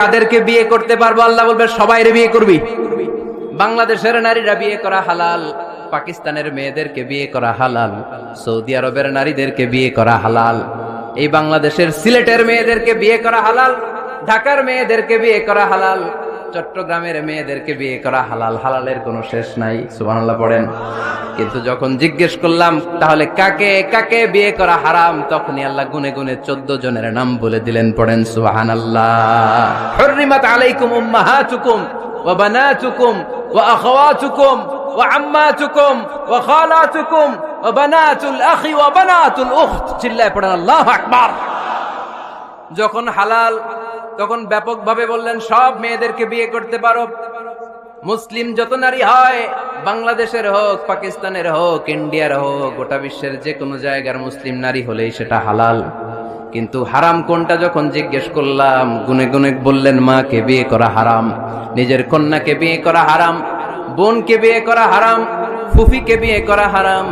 তাদেরকে বিয়ে করতে পারবো, আল্লাহ বলবে সবাইরে বিয়ে করবি। বাংলাদেশের নারীরা বিয়ে করা হালাল, পাকিস্তানের মেয়েদেরকে বিয়ে করা হালাল, সৌদি আরবের নারীদেরকে বিয়ে করা হালাল, এই বাংলাদেশের সিলেটের মেয়েদেরকে বিয়ে করা হালাল, ঢাকার মেয়েদেরকে বিয়ে করা হালাল, চট্টগ্রামের মেয়েদেরকে বিয়ে করা হালাল। হালালের কোনো শেষ নাই, সুবহানাল্লাহ পড়েন। কিন্তু যখন জিজ্ঞেস করলাম তাহলে কাকে কাকে বিয়ে করা হারাম, তখনই আল্লাহ গুনে গুনে 14 জনের নাম বলে দিলেন, পড়েন সুবহানাল্লাহ। হুররিমাত আলাইকুম উম্মাহাতুকুম ওয়া বানাতুকুম ওয়া আখাওয়াতুকুম ওয়া আম্মাতুকুম ওয়া খালাতুকুম ওয়া বানাতুল আখি ওয়া বানাতুল উখত। চিল্লায় পড়েন আল্লাহু আকবার। যখন হালাল তখন ব্যাপকভাবে বললেন সব মেয়েদেরকে বিয়ে করতে পারো। মুসলিম যত নারী হয়, বাংলাদেশের হোক, পাকিস্তানের হোক, ইন্ডিয়ার হোক, গোটা বিশ্বের যে কোনো জায়গার মুসলিম নারী হলেই সেটা হালাল। কিন্তু হারাম কোনটা যখন জিজ্ঞেস করলাম, গুনে গুনে বললেন মাকে বিয়ে করা হারাম, নিজের কন্যাকে বিয়ে করা হারাম, বোনকে বিয়ে করা হারাম, ফুফিকে বিয়ে করা হারাম,